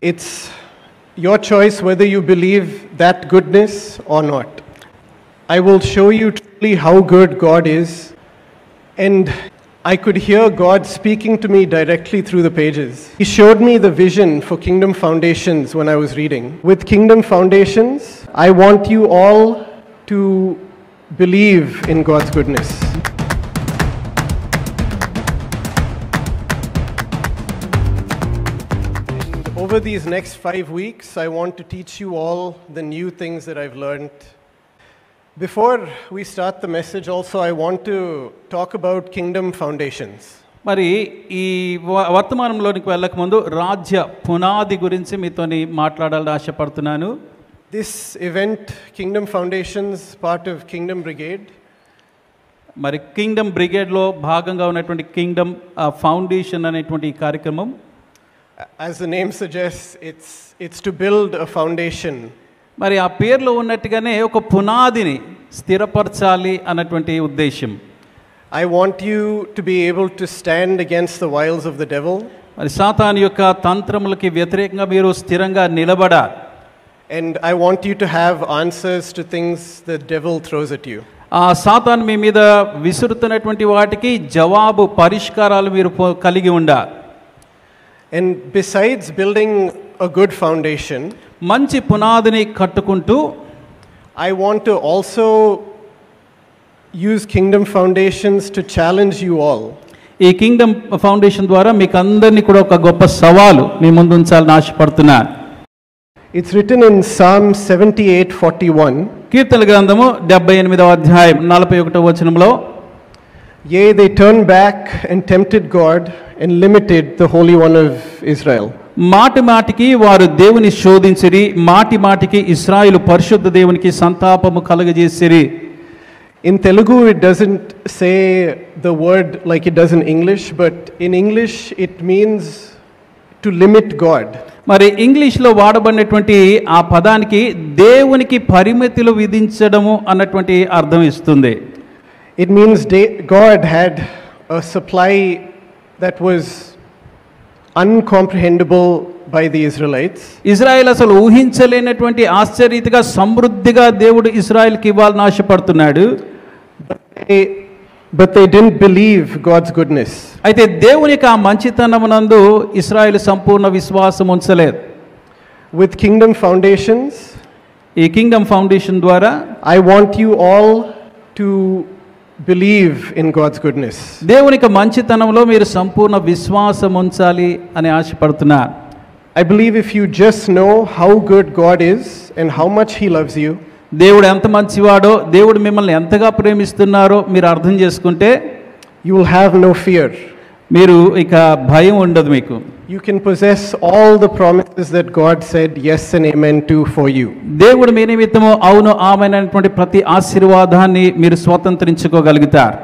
It's your choice whether you believe that goodness or not. I will show you truly how good God is, and I could hear God speaking to me directly through the pages. He showed me the vision for Kingdom Foundations when I was reading. With Kingdom Foundations, I want you all to believe in God's goodness. And over these next 5 weeks, I want to teach you all the new things that I've learned. Before we start the message also, I want to talk about Kingdom Foundations. మరి ఈ వర్తమానంలోనికి వెళ్ళక ముందు రాజ్య పునాది గురించి మీతోని మాట్లాడాలని ఆశపడుతున్నాను. This event, Kingdom Foundations, part of Kingdom Brigade. మరి కింగ్డమ్ బ్రిగేడ్లో భాగంగా ఉన్నటువంటి కింగ్డమ్ ఫౌండేషన్ అనేటువంటి ఈ కార్యక్రమం, as the name suggests, it's to build a foundation. మరి ఆ పేర్లో ఉన్నట్టుగానే ఒక పునాదిని స్థిరపరచాలి అన్నటువంటి ఉద్దేశం. I want you to be able to stand against the wiles of the devil. మరి సాతాను యొక్క తంత్రములకి వ్యతిరేకంగా మీరు స్థిరంగా నిలబడాలి. And I want you to have answers to things the devil throws at you. ఆ సాతాను మీ మీద విసురుతున్నటువంటి వాటికి జవాబు పరిష్కారాలు మీరు కలిగి ఉండాలి. And besides building a good foundation, మంచి పునాదిని కట్టుకుంటూ, I want to also use Kingdom Foundations to challenge you all. ఈ కింగ్డమ్ ఫౌండేషన్ ద్వారా మీకు అందరినీ కూడా ఒక గొప్ప సవాలు మీ ముందు ఉంచాలని ఆశపడుతున్నాను. It's written in Psalm 78:41. కీర్తన గ్రంథము 78వ అధ్యాయం 41వ వచనంలో, Yea, they turned back and tempted God and limited the Holy One of Israel. మాటి మాటికి వారు దేవుని శోధించిరి, మాటి మాటికి ఇశ్రాయేలు పరిశుద్ధ దేవునికి సంతాపము కలుగజేసిరి. In Telugu it doesn't say the word like it does in English, but in English it means to limit God. మరి ఇంగ్లీష్లో వాడబడినటువంటి ఆ పదానికి దేవునికి పరిమితులు విధించడము అన్నటువంటి అర్థం ఇస్తుంది. It means God had a supply that was uncomprehendable by the Israelites. Israel అసలు ఊహించలేనటువంటి ఆశ్చర్యరీతిగా సమృద్ధిగా దేవుడు ఇజ్రాయెల్కి ఇవ్వాలని ఆశపడుతున్నాడు. But they didn't believe God's goodness. అయితే దేవుని యొక్క మంచితనమునందు ఇశ్రాయేలు సంపూర్ణ విశ్వాసం ఉంచలేదు. With Kingdom Foundations, ఈ కింగ్డమ్ ఫౌండేషన్ ద్వారా I want you all to believe in God's goodness. దేవుని యొక్క మంచితనంలో మీరు సంపూర్ణ విశ్వాసం ఉంచాలి అని ఆశపడుతున్నారు. I believe if you just know how good God is and how much He loves you, దేవుడు ఎంత మంచివాడో, దేవుడు మిమ్మల్ని ఎంతగా ప్రేమిస్తున్నారో మీరు అర్థం చేసుకుంటే, you will have no fear. మీరు ఇక భయం ఉండదు మీకు. You can possess all the promises that God said yes and amen to for you. దేవుడు మీ నిమిత్తము అవును ఆమేన్ అనేటువంటి ప్రతి ఆశీర్వాదాన్ని మీరు స్వతంత్రించుకోగలుగుతారు.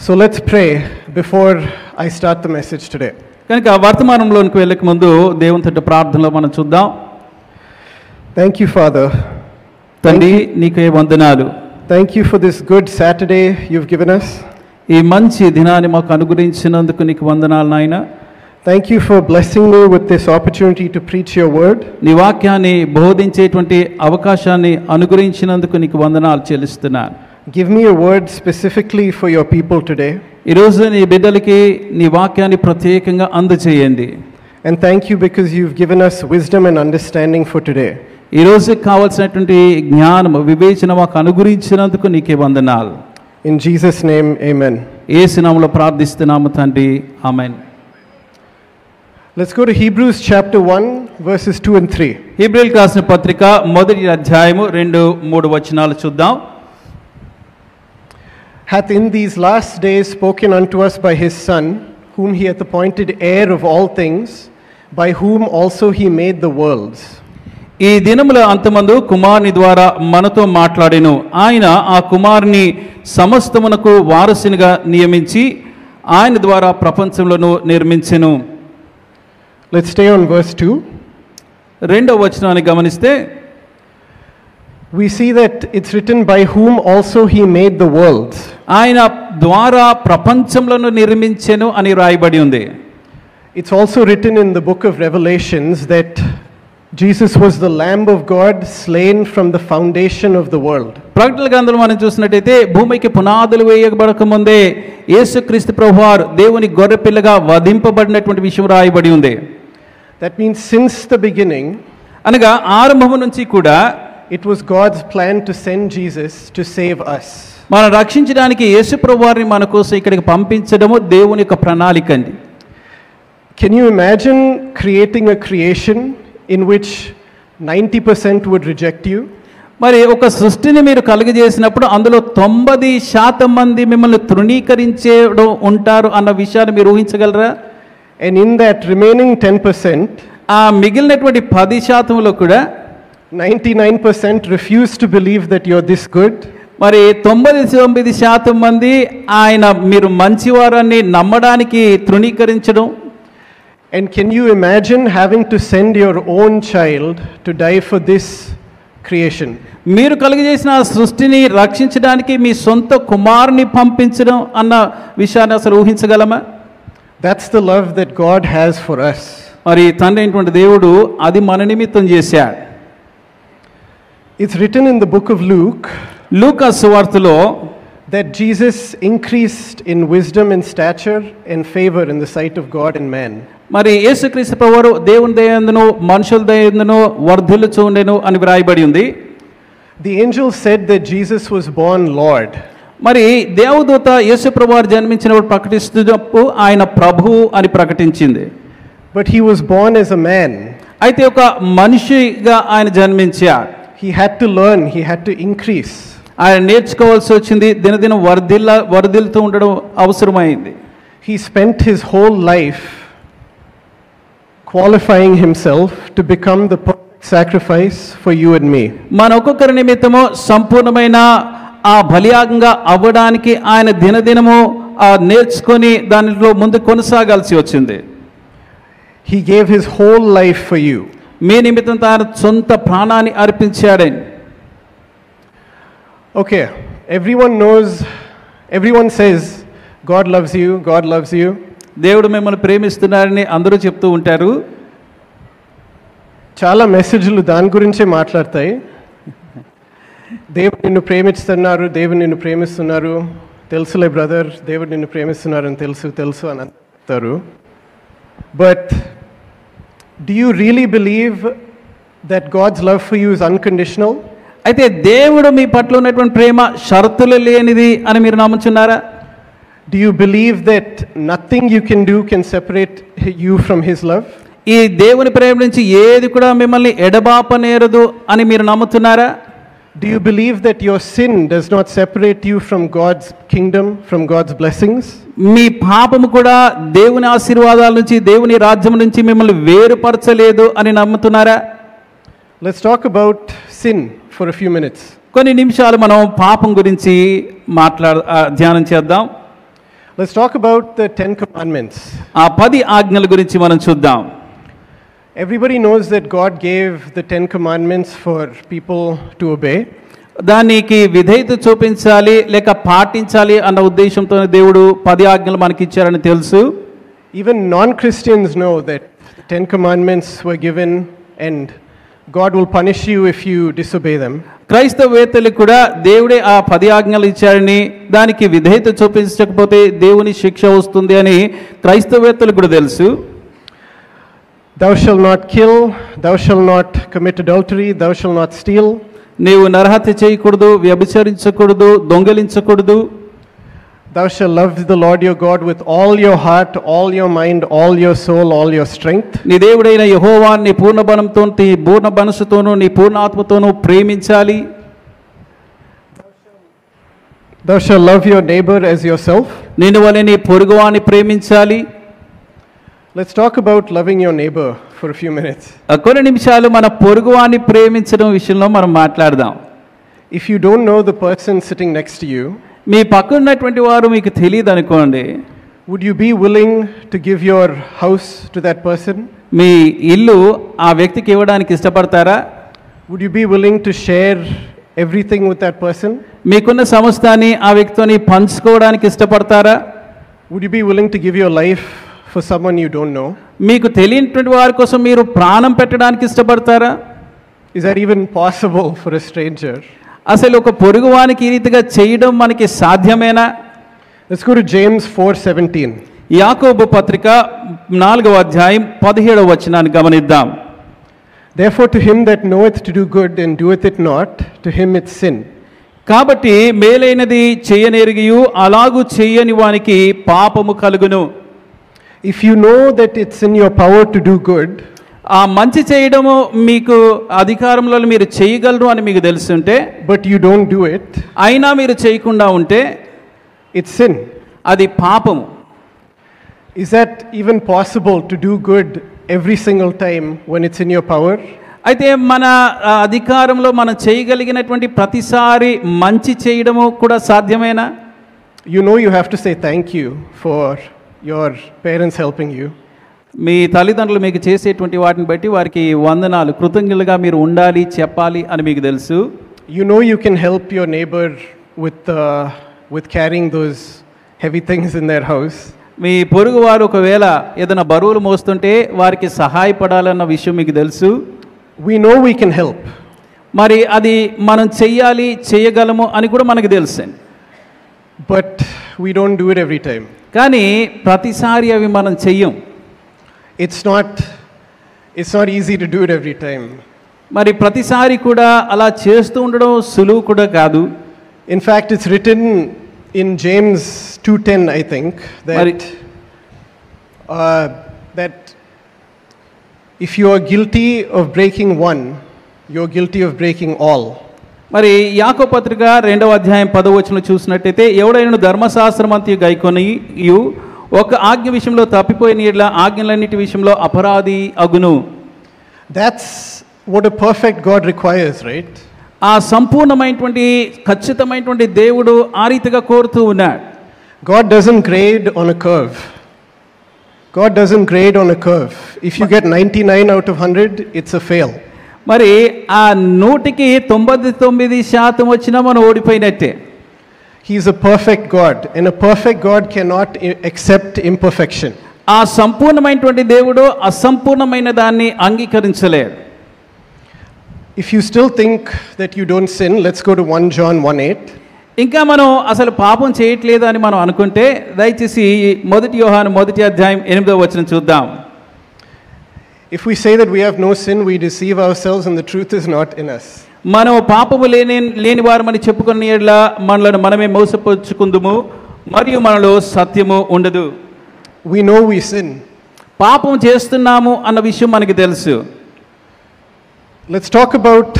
So let's pray before I start the message today. కనుక వర్తమానంలోనికి వెళ్ళక ముందు దేవుని తోటి ప్రార్థనలో మనం చూద్దాం. Thank you, Father. తండ్రి, నీకే వందనాలు. Thank you for this good Saturday you've given us. ఈ మంచి దినాన్ని మాకు అనుగ్రహించినందుకు నీకు వందనాలు నాయనా. Thank you for blessing me with this opportunity to preach your word. నీ వాక్యాన్ని బోధించేటువంటి అవకాశాన్ని అనుగ్రహించినందుకు నీకు వందనాలు చెల్లిస్తున్నాను. Give me a word specifically for your people today. ఈరోజు నీ బిడ్డలకి నీ వాక్యాన్ని ప్రత్యేకంగా అందజేయండి. And thank you because you've given us wisdom and understanding for today. ఈరోజు కావాల్సినటువంటి జ్ఞానం వివేచన మాకు అనుగ్రహించినందుకు నీకే వందనాలు. In Jesus' name, amen. యేసు నామములో ప్రార్థిస్తున్నాము తండ్రి, ఆమేన్. Let's go to Hebrews chapter 1 verses 2 and 3. హెబ్రీయులకు రాసిన పత్రిక 1వ అధ్యాయము 2-3 వచనాలు చూద్దాం. Hath in these last days spoken unto us by his Son, whom he hath appointed heir of all things, by whom also he made the worlds. ఈ దినముల అంతమందు కుమారుని ద్వారా మనతో మాట్లాడెను. ఆయన ఆ కుమారుని సమస్తమునకు వారసునిగా నియమించి ఆయన ద్వారా ప్రపంచములను నిర్మించెను. Let's stay on verse 2. 2వ వచనాన్ని గమనిస్తే, we see that it's written by whom also he made the worlds. ఆయన ద్వారా ప్రపంచములను నిర్మించెను అని రాయబడి ఉంది. It's also written in the book of Revelations that Jesus was the Lamb of God slain from the foundation of the world. ప్రకటనల గ్రంథంలో మనం చూసినట్టయితే భూమికి పునాదులు వేయబడక ముందే యేసుక్రీస్తు ప్రభువారు దేవుని గొర్రెపిల్లగా వధింపబడినటువంటి విషయం రాయబడి ఉంది. That means since the beginning, అనగా ఆరంభం నుంచి కూడా it was God's plan to send Jesus to save us. మనం రక్షించడానికి యేసు ప్రభువారిని మన కోసం ఇక్కడికి పంపించడము దేవుని యొక్క ప్రణాళిక అండి. Can you imagine creating a creation in which 90% would reject you? మరి ఒక సృష్టిని మీరు కలుగజేసినప్పుడు అందులో 90% మంది మిమ్మల్ని తృణీకరించేయడం ఉంటారు అన్న విషయాన్ని మీరు ఊహించగలరా? And in that remaining 10%, ఆ మిగిలినటువంటి 10%లో కూడా 99% refuse to believe that you're this good. మరి 99% మంది ఆయన మీరు మంచివారని నమ్మడానికి తృణీకరించడం. And can you imagine having to send your own child to die for this creation? మీరు కలుగజేసిన సృష్టిని రక్షించడానికి మీ సొంత కుమారుని పంపించడం అన్న విషయాన్ని అసలు ఊహించగలమా? That's the love that God has for us. మరి తండ్రి అయినటువంటి దేవుడు అది మన నిమిత్తం చేశాడు. It's written in the book of Luke లూకా సువార్తలో that Jesus increased in wisdom and stature and favor in the sight of God and man. మరి యేసుక్రీస్తు ప్రభువారు దేవుని దయందును మనుషుల దయందును వర్ధిల్లుచు ఉండెను అని వ్రాయబడి ఉంది. The angel said that Jesus was born Lord. మరి దేవదూత యేసు ప్రభువారు జన్మించినప్పుడు ప్రకటిస్తున్నప్పుడు ఆయన ప్రభువు అని ప్రకటించింది. But he was born as a man. అయితే ఒక మనిషిగా ఆయన జన్మించాడు. He had to learn, he had to increase. ఆయన నేర్చుకోవాల్సి వచ్చింది, దినదినం వర్ధిల్లుతూ ఉండడం అవసరమైంది. He spent his whole life qualifying himself to become the perfect sacrifice for you and me. మన ఒక్కొక్కరి నిమిత్తము సంపూర్ణమైన ఆ బలియాగంగా అవ్వడానికి ఆయన దినదినము నేర్చుకొని దానిలో ముందు కొనసాగాల్సి వచ్చింది. He gave his whole life for you. మీ నిమిత్తం తన సొంత ప్రాణాన్ని అర్పించాడని. Okay, everyone says God loves you, God loves you. దేవుడు మిమ్మల్ని ప్రేమిస్తున్నారని అందరూ చెప్తూ ఉంటారు. చాలా మెసేజ్లు దాని గురించే మాట్లాడతాయి. దేవుడు నిన్ను ప్రేమిస్తున్నారు, దేవుడు నిన్ను ప్రేమిస్తున్నారు, తెలుసులే బ్రదర్, దేవుడు నిన్ను ప్రేమిస్తున్నారు అని తెలుసు అని అంటారు. But do you really believe that God's love for you is unconditional? అయితే దేవుడు మీ పట్ల ఉన్నటువంటి ప్రేమ షరతులు లేనిది అని మీరు నమ్ముచున్నారా? Do you believe that nothing you can do can separate you from his love? ఈ దేవుని ప్రేమ నుంచి ఏది కూడా మిమ్మల్ని ఎడబాపనేరదు అని మీరు నమ్ముతున్నారా? Do you believe that your sin does not separate you from God's kingdom, from God's blessings? మీ పాపము కూడా దేవుని ఆశీర్వాదాల నుంచి దేవుని రాజ్యం నుంచి మిమ్మల్ని వేరుపరచలేదు అని నమ్ముతున్నారా? Let's talk about sin for a few minutes. కొన్ని నిమిషాలు మనం పాపం గురించి ధ్యానం చేద్దాం. Let's talk about the 10 commandments. ఆ 10 ఆజ్ఞల గురించి మనం చూద్దాం. Everybody knows that God gave the 10 commandments for people to obey. దానికి విధేయత చూపించాలి లేక పాటించాలి అన్న ఉద్దేశంతో దేవుడు 10 ఆజ్ఞలు మనకి ఇచ్చారని తెలుసు. Even non-Christians know that 10 commandments were given and God will punish you if you disobey them. క్రైస్తవేత్తలకు కూడా దేవుడే ఆ 10 ఆజ్ఞలు ఇచ్చారని, దానికి విధేయత చూపించకపోతే దేవుని శిక్ష వస్తుంది అని క్రైస్తవేత్తలకు కూడా తెలుసు. Thou shalt not kill, thou shalt not commit adultery, thou shalt not steal. నీవు నరహత్య చేయకూడదు, వ్యభిచరించకూడదు, దొంగలించకూడదు. Thou shalt love the Lord your God with all your heart, all your mind, all your soul, all your strength. నీ దేవుడైన యెహోవాను నీ పూర్ణ బలంతో, నీ పూర్ణ మనసుతోను, నీ పూర్ణ ఆత్మతోను ప్రేమించాలి. Thou shalt love your neighbor as yourself. నిన్ను వలె నీ పొరుగువాని ప్రేమించాలి. Let's talk about loving your neighbor for a few minutes. కొన్ని నిమిషాలు మన పొరుగువాని ప్రేమించడం విషయంలో మనం మాట్లాడదాం. If you don't know the person sitting next to you, మీ పక్కన ఉన్నటువంటి వారు మీకు తెలియదు అనుకోండి, would you be willing to give your house to that person? మీ ఇల్లు ఆ వ్యక్తికి ఇవ్వడానికి ఇష్టపడతారా? Would you be willing to share everything with that person? మీకున్న సమస్తాన్ని ఆ వ్యక్తితోని పంచుకోవడానికి ఇష్టపడతారా? Would you be willing to give your life for someone you don't know? మీకు తెలియనటువంటి వారి కోసం మీరు ప్రాణం పెట్టడానికి ఇష్టపడతారా? Is that even possible for a stranger? అసలు ఒక పొరుగువానికి ఈ రీతిగా చేయడం మనకి సాధ్యమేనా? Let's go to James 4:17. యాకోబు పత్రిక 4వ అధ్యాయం 17వ వచనాన్ని గమనిద్దాం. Therefore to him that knoweth to do good and doeth it not, to him it's sin. కాబట్టి మేలైనది చేయనెరిగియు అలాగు చేయని వానికి పాపము కలుగును. If you know that it's in your power to do good, ఆ మంచి చేయడము మీకు అధికారంలో మీరు చేయగలరు అని మీకు తెలుసుంటే, but you don't do it, అయినా మీరు చేయకుండా ఉంటే it's sin. అది పాపము. Is that even possible to do good every single time when it's in your power? అయితే మన అధికారంలో మనం చేయగలిగినటువంటి ప్రతిసారి మంచి చేయడము కూడా సాధ్యమేనా? You know you have to say thank you for your parents helping you. మీ తల్లిదండ్రులు మీకు చేసేటువంటి వాటిని బట్టి వారికి వందనాలు, కృతజ్ఞులుగా మీరు ఉండాలి, చెప్పాలి అని మీకు తెలుసు. You know you can help your neighbor with carrying those heavy things in their house. మీ పొరుగు వారు ఒకవేళ ఏదైనా బరువులు మోస్తుంటే వారికి సహాయపడాలన్న విషయం మీకు తెలుసు. We know we can help. మరి అది మనం చెయ్యాలి, చేయగలము అని కూడా మనకు తెలుసు. But we don't do it every time. కానీ ప్రతిసారి అవి మనం చెయ్యం. It's not easy to do it every time. మరి ప్రతిసారి కూడా అలా చేస్తూ ఉండడం సులువు కూడా కాదు. In fact, it's written in James 2:10, I think, that if you are guilty of breaking one, you're guilty of breaking all. మరి యాకోబు పత్రిక 2వ అధ్యాయం 10వ వచనం చూసినట్టయితే, ఎవడైనా ధర్మశాస్త్రమంతయు గైకొనియు ఒక ఆజ్ఞ విషయంలో తప్పిపోయిన యెడల ఆజ్ఞలన్నిటి విషయంలో అపరాధి అగును. That's what a perfect God requires, right? ఆ సంపూర్ణమైనటువంటి ఖచ్చితమైనటువంటి దేవుడు ఆ రీతిగా కోరుతూ ఉన్నాడు. God doesn't grade on a curve. God doesn't grade on a curve. If you get 99 out of 100, it's a fail. మరి ఆ 100కి 99% వచ్చినా మనం ఓడిపోయినట్టే. He is a perfect God, and a perfect God cannot accept imperfection. ఆ సంపూర్ణమైనటువంటి దేవుడు అసంపూర్ణమైన దాన్ని అంగీకరించలేడు. If you still think that you don't sin, let's go to 1 John 1:8. ఇంకా మనం అసలు పాపం చేయట్లేదు అని మనం అనుకుంటే దయచేసి 1 యోహాను 1వ అధ్యాయం 8వ వచనం చూద్దాం. If we say that we have no sin, we deceive ourselves and the truth is not in us. మనం పాపము లేని వారమని చెప్పుకున్న యెడల మనలను మనమే మోసపుచ్చుకుందుము మరియు మనలో సత్యము ఉండదు. We know we sin. పాపం చేస్తున్నాము అన్న విషయం మనకి తెలుసు. Let's talk about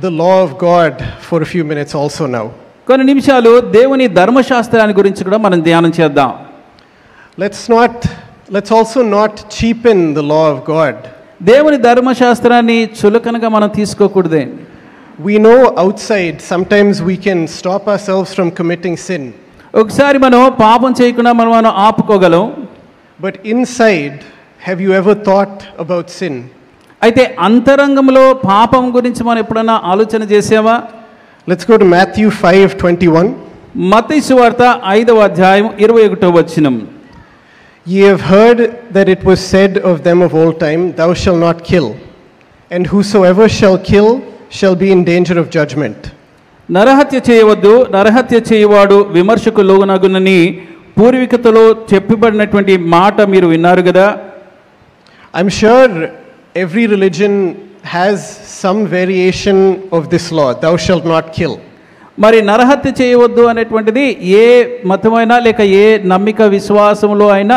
the law of God for a few minutes also now. కొన్ని నిమిషాలు దేవుని ధర్మశాస్త్రాన్ని గురించి కూడా మనం ధ్యానం చేద్దాం. Let's also not cheapen the law of God. దేవుని ధర్మశాస్త్రాన్ని చులకనగా మనం తీసుకోకూడదే. We know outside sometimes we can stop ourselves from committing sin. ఒకసారి మనం పాపం చేయకుండా మనం ఆపుకోగలం. But inside, have you ever thought about sin? అయితే అంతరంగంలో పాపం గురించి మనం ఎప్పుడైనా ఆలోచన చేసామా? Let's go to Matthew 5:21. మత్తయి సువార్త 5వ అధ్యాయం 21వ వచనం. Ye have heard that it was said of them of old time, thou shalt not kill, and whosoever shall kill shall be in danger of judgment. నరహత్య చేయవద్దు, నరహత్య చేయవాడు విమర్శకు లోనగునని పూర్వీకులలో చెప్పబడినటువంటి మాట మీరు విన్నారు కదా. I'm sure every religion has some variation of this law, thou shalt not kill. మరి నరహత్య చేయవద్దు అనేటువంటిది ఏ మతమైనా లేక ఏ నమ్మిక విశ్వాసంలో అయినా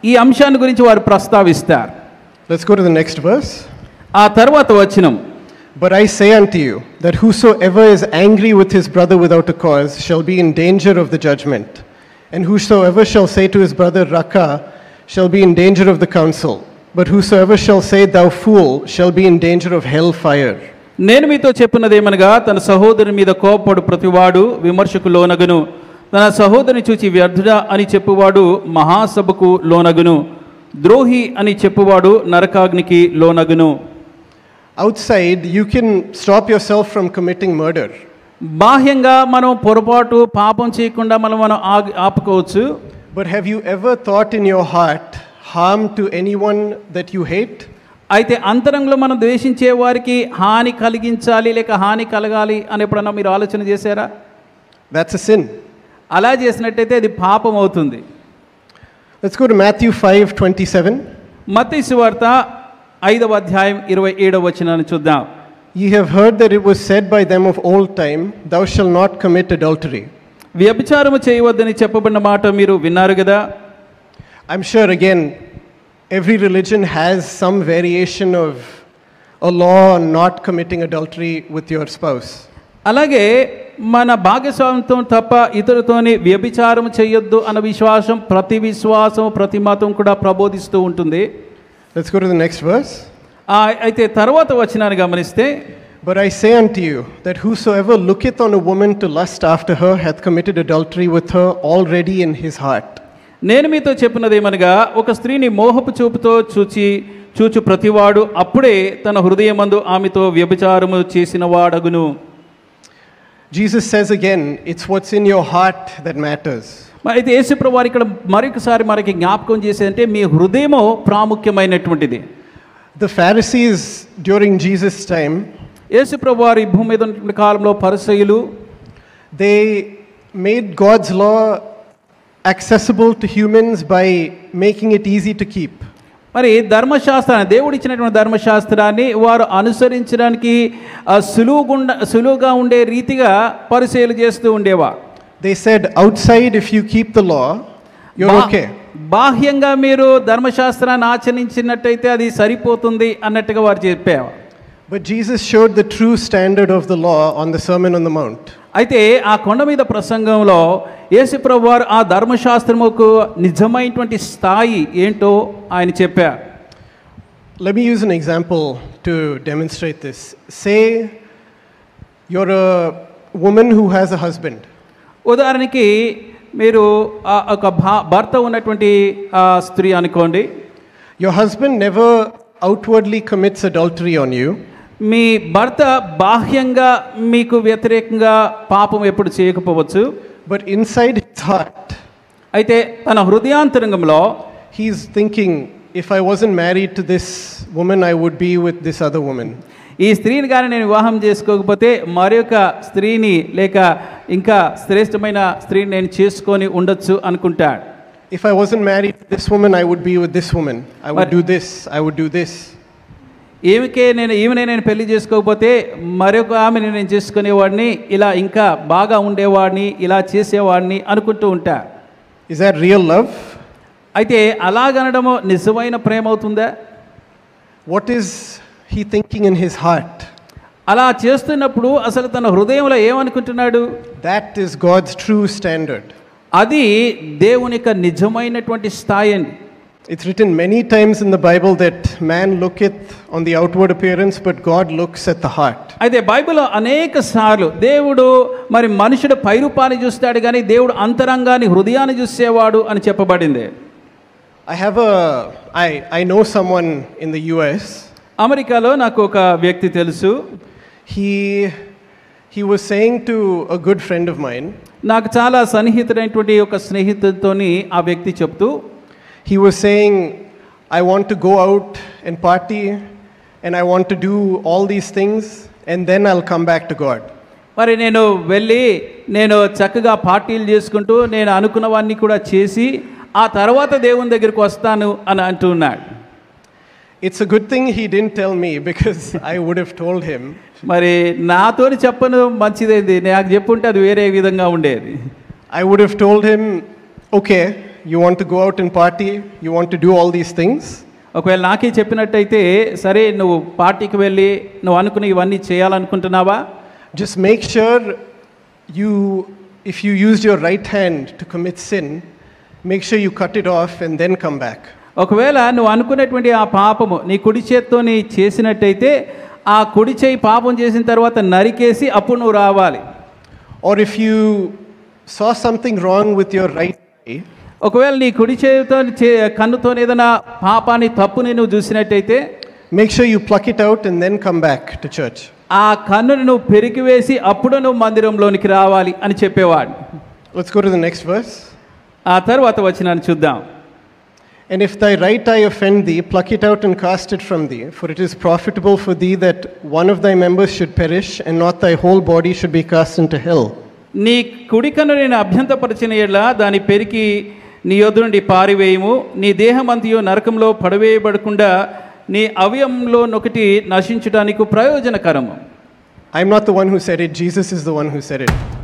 ఈ అంశాన్ని గురించి వారు ప్రస్తావిస్తారు. Let's go to the next verse. ఆ తర్వాత వచనం, But I say unto you that whosoever is angry with his brother without a cause shall be in danger of the judgment, and whosoever shall say to his brother Raka shall be in danger of the council, but whosoever shall say thou fool shall be in danger of hell fire. నేను మీతో చెప్పినదేమనగా తన సహోదరుని మీద కోపపడు ప్రతివాడు విమర్శకు లోనగును, తన సహోదరుని చూచి వ్యర్థుడా అని చెప్పువాడు మహాసభకు లోనగును, ద్రోహి అని చెప్పువాడు నరకాగ్నికి లోనగును. Outside you can stop yourself from committing murder. బాహ్యంగా మనం పొరపాటు పాపం చేయకుండా మనం ఆపుకోవచ్చు. But have you ever thought in your heart harm to anyone that you hate, అయితే అంతరంగంలో మనం ద్వేషించే వారికి హాని కలిగించాలి లేక హాని కలగాలి అని ఎప్పుడన్నా మీరు ఆలోచన చేశారా? that's a sin. అలా చేసినట్టయితే అది పాపం అవుతుంది. Let's go to Matthew 5:27. మత్తయి సువార్త 5వ అధ్యాయం 27వ వచనాన్ని చూద్దాం. Ye have heard that it was said by them of old time, thou shalt not commit adultery. వ్యభిచారము చేయవద్దని చెప్పబడిన మాట మీరు విన్నారు కదా. I'm sure again every religion has some variation of a law on not committing adultery with your spouse. అలాగే మన భాగస్వామ్యంతో తప్ప ఇతరులతోని వ్యభిచారం చేయొద్దు అన్న విశ్వాసం ప్రతి మతం కూడా ప్రబోధిస్తూ ఉంటుంది. Let's go to the next verse. అయితే తర్వాత వచనాన్ని గమనిస్తే, but I say unto you that whosoever looketh on a woman to lust after her hath committed adultery with her already in his heart. నేను మీతో చెప్పినదేమనగా ఒక స్త్రీని మోహపు చూపుతో చూచు ప్రతివాడు అప్పుడే తన హృదయమందు ఆమెతో వ్యభిచారము చేసిన వాడగును. Jesus says again, it's what's in your heart that matters. అయితే యేసుప్రభువు వారు ఇక్కడ మరొకసారి మనకి జ్ఞాపకం చేసేదంటే మీ హృదయము ప్రాముఖ్యమైనటువంటిది. The Pharisees during Jesus' time, యేసుప్రభువు వారి భూమి మీద ఉన్న కాలంలో పరిసయ్యులు, they made God's law accessible to humans by making it easy to keep. మరి ధర్మశాస్త్రాన్ని, దేవుడు ఇచ్చినటువంటి ధర్మశాస్త్రాన్ని వారు అనుసరించడానికి సులువుగా ఉండే రీతిగా పరిశీలన చేస్తూ ఉండేవా. They said outside if you keep the law you're okay. బాహ్యంగా మీరు ధర్మశాస్త్రాన్ని ఆచరించినట్టయితే అది సరిపోతుంది అన్నట్టుగా వారు చెప్పేవారు. But Jesus showed the true standard of the law on the Sermon on the Mount. అయితే ఆ కొండ మీద ప్రసంగంలో యేసుప్రభువు వారు ఆ ధర్మశాస్త్రముకు నిజమైనటువంటి స్థాయి ఏంటో ఆయన చెప్పారు. Let me use an example to demonstrate this. Say you're a woman who has a husband. ఉదాహరణకి మీరు ఒక భర్త ఉన్నటువంటి స్త్రీ అనుకోండి. Your husband never outwardly commits adultery on you. మీ భర్త బాహ్యంగా మీకు వ్యతిరేకంగా పాపం ఎప్పుడు చేయకపోవచ్చు. But inside his heart, అయితే తన హృదయాంతరంగంలో he's thinking, if I wasn't married to this woman I would be with this other woman. ఈ స్త్రీని కానీ నేను వివాహం చేసుకోకపోతే మరొక స్త్రీని లేక ఇంకా శ్రేష్టమైన స్త్రీని నేను చేసుకొని ఉండొచ్చు అనుకుంటాడు. If I wasn't married to this woman I would be with this woman. I would do this, I would do this. ఈమెనే నేను పెళ్లి చేసుకోకపోతే మరొక ఆమెను నేను చేసుకునేవాడిని, ఇలా ఇంకా బాగా ఉండేవాడిని, ఇలా చేసేవాడిని అనుకుంటూ ఉంటా. Is that real love? అయితే అలాగనడము నిజమైన ప్రేమ అవుతుందా? What is he thinking in his heart? అలా చేస్తున్నప్పుడు అసలు తన హృదయంలో ఏమనుకుంటున్నాడు? That is God's true standard. అది దేవుని యొక్క నిజమైనటువంటి స్థాయి అండి. It's written many times in the Bible that man looketh on the outward appearance but God looks at the heart. అయితే బైబిల్లో అనేక సార్లు దేవుడు మరి మనుషుడు పైరూపాన్ని చూస్తాడు కానీ దేవుడు అంతరంగాన్ని హృదయాన్ని చూసేవాడు అని చెప్పబడింది. I know someone in the US. అమెరికాలో నాకు ఒక వ్యక్తి తెలుసు. He was saying to a good friend of mine, నాకు చాలా సన్నిహితుడైనటువంటి ఒక స్నేహితుడితోని ఆ వ్యక్తి చెప్తూ, he was saying, I want to go out and party and I want to do all these things and then I'll come back to God. మరి నేను చక్కగా పార్టీలు చేసుకుంటూ నేను అనుకున్నవన్నీ కూడా చేసి ఆ తర్వాత దేవుని దగ్గరికి వస్తాను అని అంటున్నాడు. It's a good thing he didn't tell me because I would have told him. మరి నాతోని చెప్పను మంచిదేంది, నాకు చెప్పుంటే అది వేరే విధంగా ఉండేది. I would have told him, okay, you want to go out and party, you want to do all these things. ఒకవేళ నాకే చెప్పినట్టయితే, సరే నువ్వు పార్టీకి వెళ్ళి నువ్వు అనుకుని ఇవన్నీ చేయాలనుకుంటున్నావా, just make sure if you used your right hand to commit sin, make sure you cut it off and then come back. ఒకవేళ నువ్వు అనుకునేటువంటి ఆ పాపము నీ కుడి చేత్తోని చేసినట్టయితే ఆ కుడి చేయి పాపం చేసిన తర్వాత నరికేసి అప్పుడు నువ్వు రావాలి. Or if you saw something wrong with your right eye, ఒకవేళ నీ కుడి చేతితో కన్నుతో ఏదైనా పాపాన్ని తప్పుని నువ్వు చూసినట్టయితే make sure you pluck it out and then come back to church. ఆ కన్నుని నువ్వు పెరికివేసి అప్పుడు నువ్వు మందిరంలోనికి రావాలి అని చెప్పేవాడు. Let's go to the next verse. ఆ తర్వాత వచనాన్ని చూద్దాం. And if thy right eye offend thee, pluck it out and cast it from thee. For it is profitable for thee that one of thy members should perish, and not thy whole body should be cast into hell. నీ కుడి కన్ను నేను అభ్యంతరపరిచిన యెడల దాని పెరికి నీ యొద్ద నుండి పారివేయము. నీ దేహమంతయు నరకంలో పడవేయబడకుండా నీ అవయవంలో నొకటి నశించడానికి ప్రయోజనకరము. I'm not the one who said it, Jesus is the one who said it.